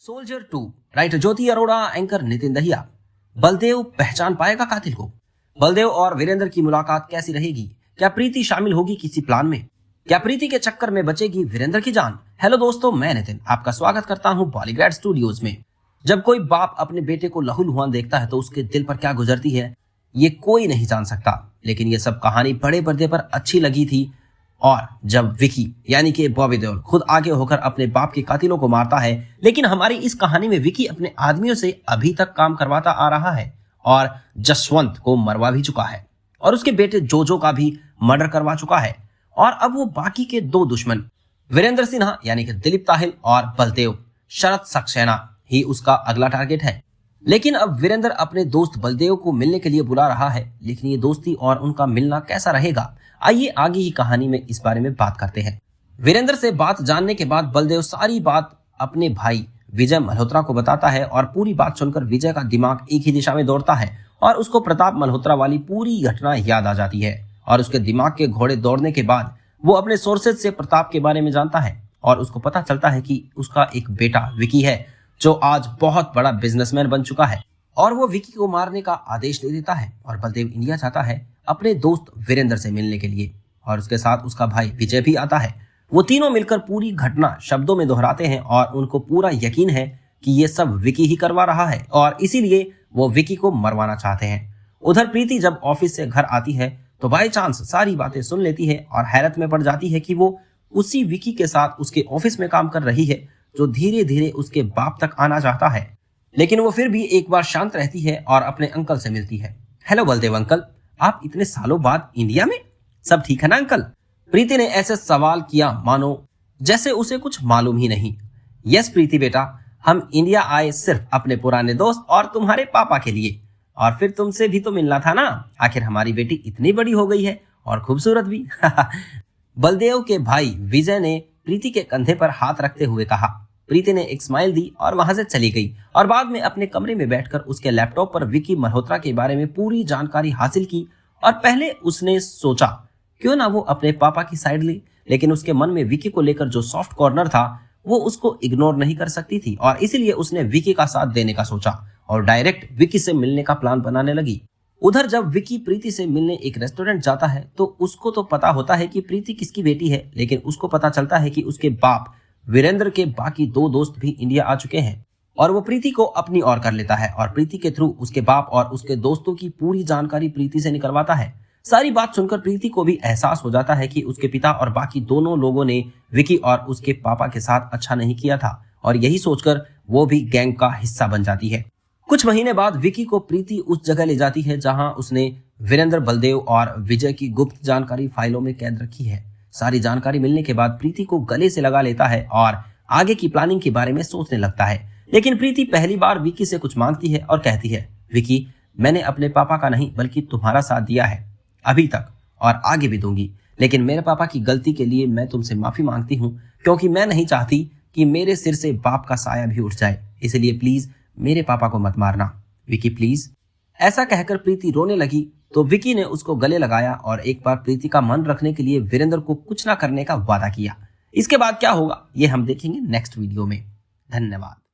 Soldier 2 writer ज्योति Arora, anchor Nitin Dahiya. Baldev पहचान पाएगा कातिल को? बलदेव और वीरेंद्र की मुलाकात कैसी रहेगी? क्या प्रीति शामिल होगी किसी प्लान में? क्या प्रीति के चक्कर में बचेगी वीरेंद्र की जान? हेलो दोस्तों, मैं नितिन आपका स्वागत करता हूं बॉलीग्रैड स्टूडियोज में। जब कोई बाप अपने बेटे को लहूलुहान देखता है तो उसके दिल पर क्या गुजरती है ये कोई नहीं जान सकता। लेकिन ये सब कहानी बड़े पर्दे पर अच्छी लगी थी और जब विकी यानी कि बॉबी देओल खुद आगे होकर अपने बाप के कातिलों को मारता है। लेकिन हमारी इस कहानी में विकी अपने आदमियों से अभी तक काम करवाता आ रहा है और जसवंत को मरवा भी चुका है और उसके बेटे जोजो का भी मर्डर करवा चुका है। और अब वो बाकी के दो दुश्मन वीरेंद्र सिन्हा यानी कि दिलीप ताहिल और बलदेव शरद सक्सेना ही उसका अगला टारगेट है। लेकिन अब वीरेंद्र अपने दोस्त बलदेव को मिलने के लिए बुला रहा है। लेकिन ये दोस्ती और उनका मिलना कैसा रहेगा, आइए आगे ही कहानी में इस बारे में बात करते हैं। वीरेंद्र से बात जानने के बाद बलदेव सारी बात अपने भाई विजय मल्होत्रा को बताता है और पूरी बात सुनकर विजय का दिमाग एक ही दिशा में दौड़ता है और उसको प्रताप मल्होत्रा वाली पूरी घटना याद आ जाती है। और उसके दिमाग के घोड़े दौड़ने के बाद वो अपने सोर्सेज से प्रताप के बारे में जानता है और उसको पता चलता है कि उसका एक बेटा विकी है जो आज बहुत बड़ा बिजनेसमैन बन चुका है और वो विकी को मारने का आदेश दे देता है। और बलदेव इंडिया जाता है अपने दोस्त वीरेंद्र से मिलने के लिए और उसके साथ उसका भाई विजय भी आता है। वो तीनों मिलकर पूरी घटना शब्दों में दोहराते हैं और उनको पूरा यकीन है कि ये सब विकी ही करवा रहा है और इसीलिए वो विकी को मरवाना चाहते हैं। उधर प्रीति जब ऑफिस से घर आती है तो बाय चांस सारी बातें सुन लेती है और हैरत में पड़ जाती है कि वो उसी विकी के साथ उसके ऑफिस में काम कर रही है जो धीरे धीरे उसके बाप तक आना चाहता है। लेकिन वो फिर भी एक बार शांत रहती है और अपने अंकल से मिलती है। हेलो बलदेव अंकल, आप इतने सालों बाद इंडिया में, सब ठीक है ना अंकल? प्रीति ने ऐसे सवाल किया मानो जैसे उसे कुछ मालूम ही नहीं। यस प्रीति बेटा, हम इंडिया आए सिर्फ अपने पुराने दोस्त और तुम्हारे पापा के लिए, और फिर तुमसे भी तो मिलना था ना। आखिर हमारी बेटी इतनी बड़ी हो गई है और खूबसूरत भी। बलदेव के भाई विजय ने प्रीति के कंधे पर हाथ रखते हुए कहा। प्रीति ने एक स्माइल दी और वहां से चली गई और बाद में अपने कमरे में बैठकर उसके लैपटॉप पर विकी मल्होत्रा के बारे में पूरी जानकारी हासिल की। और पहले उसने सोचा क्यों ना वो अपने पापा की साइड ले, लेकिन उसके मन में विकी को लेकर जो सॉफ्ट कॉर्नर था वो उसको इग्नोर नहीं कर सकती थी और इसीलिए उसने विकी का साथ देने का सोचा और डायरेक्ट विकी से मिलने का प्लान बनाने लगी। उधर जब विकी प्रीति से मिलने एक रेस्टोरेंट जाता है तो उसको तो पता होता है कि प्रीति किसकी बेटी है, लेकिन उसको पता चलता है कि उसके बाप वीरेंद्र के बाकी दो दोस्त भी इंडिया आ चुके हैं और वो प्रीति को अपनी ओर कर लेता है और प्रीति के थ्रू उसके बाप और उसके दोस्तों की पूरी जानकारी प्रीति से निकलवाता है। सारी बात सुनकर प्रीति को भी एहसास हो जाता है कि उसके पिता और बाकी दोनों लोगों ने विकी और उसके पापा के साथ अच्छा नहीं किया था और यही सोचकर वो भी गैंग का हिस्सा बन जाती है। कुछ महीने बाद विकी को प्रीति उस जगह ले जाती है जहां उसने वीरेंद्र, बलदेव और विजय की गुप्त जानकारी फाइलों में कैद रखी है। सारी जानकारी मिलने के बाद प्रीति को गले से लगा लेता है और आगे की प्लानिंग के बारे में सोचने लगता है। लेकिन प्रीति पहली बार विकी से कुछ मांगती है और कहती है, विकी, मैंने अपने पापा का नहीं बल्कि तुम्हारा साथ दिया है अभी तक और आगे भी दूंगी, लेकिन मेरे पापा की गलती के लिए मैं तुमसे माफी मांगती हूँ क्योंकि मैं नहीं चाहती कि मेरे सिर से बाप का साया भी उठ जाए, इसलिए प्लीज मेरे पापा को मत मारना विकी, प्लीज। ऐसा कहकर प्रीति रोने लगी तो विकी ने उसको गले लगाया और एक बार प्रीति का मन रखने के लिए वीरेंद्र को कुछ ना करने का वादा किया। इसके बाद क्या होगा ये हम देखेंगे नेक्स्ट वीडियो में। धन्यवाद।